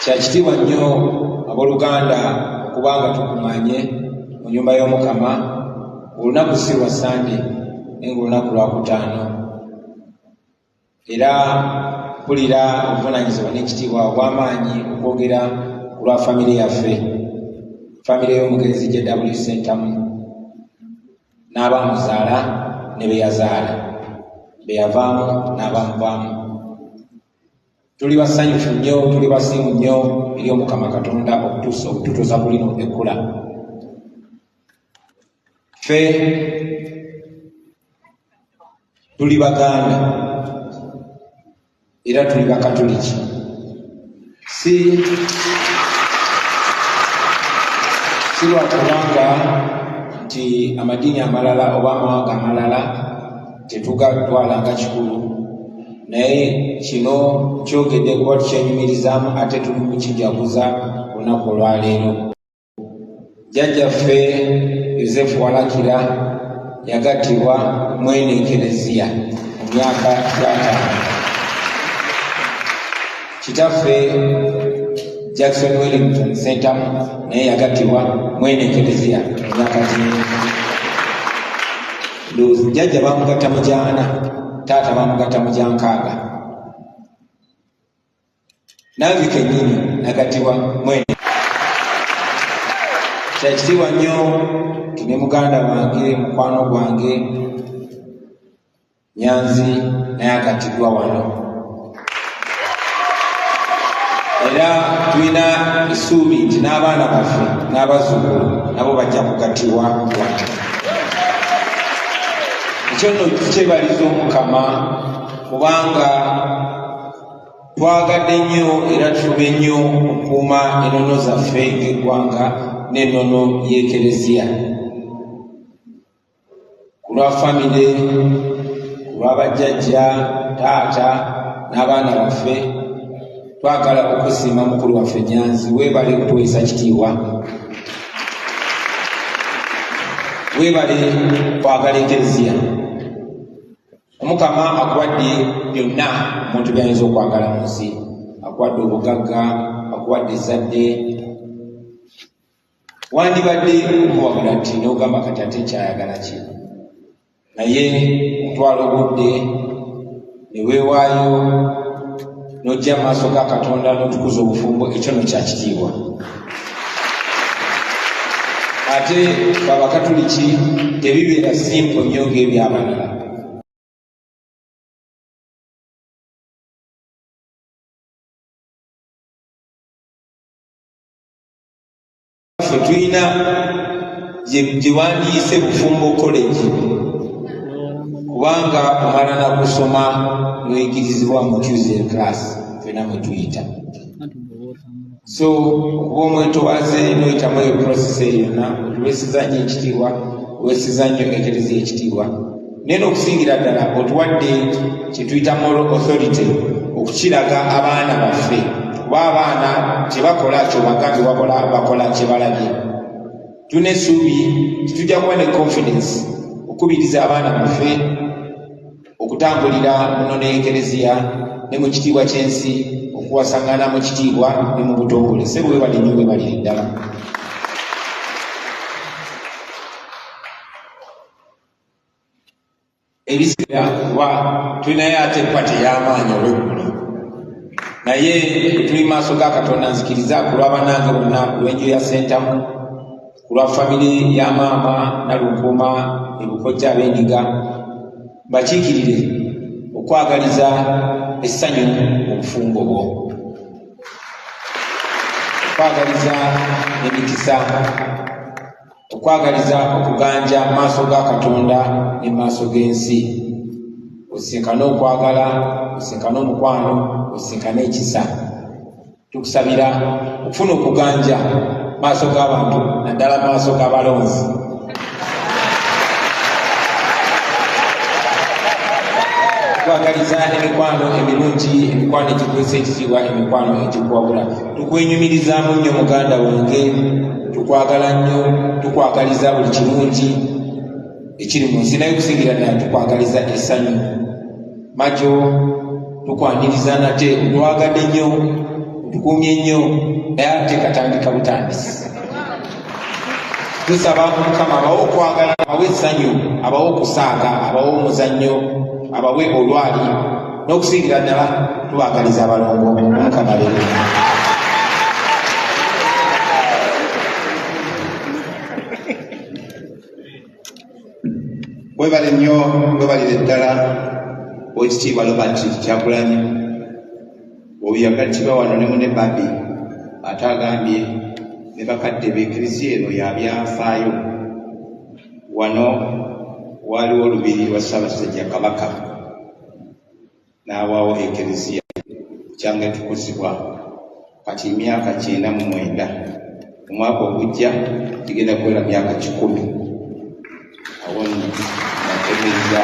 kya kitiibwa nnyo abooluganda okubanga tukuŋŋaanye mu nnyumba y'Omukama olunaku si lwa Sande naye ng'olunaku Lwakutaano, era mpulira obuvunaanyizibwa n'ekitiibwa obw'amaanyi okwogera ku lwa famire yaffe, famire y'omugenzi JW Sentamu n'abaamuzaala ne be yazaala, be yavaamu n'abaamuvaamu. Tuli basanyufu nnyo, tuli basiimu nnyo eri Omukama Katonda okututuusa ku lino ekkula. Ffe tuli Baganda era tuli Bakatoliki, si lwakubanga nti amadiini amalala oba amawanga amalala tetugatwala nga kikulu, naye kino kyogedde kuba tukyenyumirizaamu ate tuli kukijaguza olunaku olwaleero. Jjajjaffe Yosefu Walakira yagattibwa mwene Ekereziya mu myaka gy'ataano. Kitaffe Jackson Wellington Sentamu naye yagattibwa mwene Ekereziya mu myaka gy'ataano. Jjajja bamugatta mu gy'ana, taata bamugatta mu gy'ankaaga, nange kennyini nagattibwa mwene. Kya kitiibwa nnyo tune muganda wange, mukwano gwange Nyanzi naye agattiddwa wano, era tulina essuubi nti n'abaana baffe n'abazzukulu nabo bajja kugattibwa wano. Ekyo nno tukyebaliza Omukama kubanga twagadde nnyo era tufube nnyo okukuuma ennono zaffe ng'eggwanga n'ennono y'Ekereziya. Ku lwa famire, ku lwa bajjajja, taata n'abaana baffe, twagala okusiima mukulu waffe Nyanzi, weebale kutuweesa kitiibwa, weebale kwagala Ekereziya. Omukama akuwadde byonna omuntu by'ayinza okwagala mu nsi, akuwadde obugagga, akuwadde ezzadde. Wandibadde okuwabula nti n'ogamba kati ate kyayagala ki, naye otwala obudde ne weewaayo n'ojja mu maaso ga Katonda n'otukuza obufumbo, ekyo no kya kitiibwa. Ate Abakatoliki tebibeera simpo nnyo ng'ebyabalala. Tulina gye wandiise Bufumbo College kubanga omala na kusoma n'oyigirizibwa mu Tuesday class fena mwe tuyita. So okuba omwetowaze n'oyitamu eyo process yonna otuweesiza nnyo ekitiibwa, oweesiza nnyo Ekereziya ekitiibwa, naye n'okusingira ddala otuwadde kye tuyita moral authority okukiraga abaana baffe, kuba abaana kyebakola kyobagambye bakola kyebalabye. Tuna essuubi titujja kuba ne confidence okubiriza abaana baffe okutambulira mu nnono y'Ekereziya ne mu kitiibwa ky'ensi, okuwasaŋŋana mu kitiibwa ne mu butongole. Ssebo weebale nnyo, weebalire ddala. Ebiseera kuba tulinayo ate ekwate y'amaanyi olw'eggulo, naye tuli maaso ga Katonda. Nzikiriza ku lw'abanange bonna, ku lw'enju ya Sentamu, ku lwa famire ya maama Nalunkuuma ebukojja ab'Endiga, bakiikirire okwagaliza essanyu obufumbo bwo, okwagaliza emikisa, okwagaliza okuganja mu maaso ga Katonda ne mu maaso g'ensi. Osinkane okwagala, osinkane omukwano, osinkane ekisa. Tukusabira okufuna okuganja maaso g'abantu, naddala maaso g'abalonzi. Twagaliza emikwano emirungi, emikwano egikuweesa ekitiibwa, emikwano egikuwabula. Tukwenyumirizaamu nnyo muganda wange, tukwagala nnyo, tukwagaliza buli kirungi ekiri mu nsi, naye okusingira ddala tukwagaliza essanyu. Majo tukwaniriza nate, otwagadde nnyo, tukumye nnyo naye ate katandika butandisi. Tusaba Mukama abawe okwagala, abawe essanyu, abawe okusaaga, abawe omuzannyo, abawe olwali n'okusingira ddala tubaagaliza abalongo Mukama leero. Webale nnyo, webalire ddala Oweekitiibwa Robert Kyagulanyi oyo yagatibwa wano ne munne Babi ate agambye ne bakadde b'eklezia eno yabyafaayo. Wano waliwo olubiri lwa Ssaabasajja Kabaka n'awaawo eklezia kyanga etukuzibwa kati myaka 99. Omwaka ogujja kigenda kuwera myaka 10. Awo nno nategeeza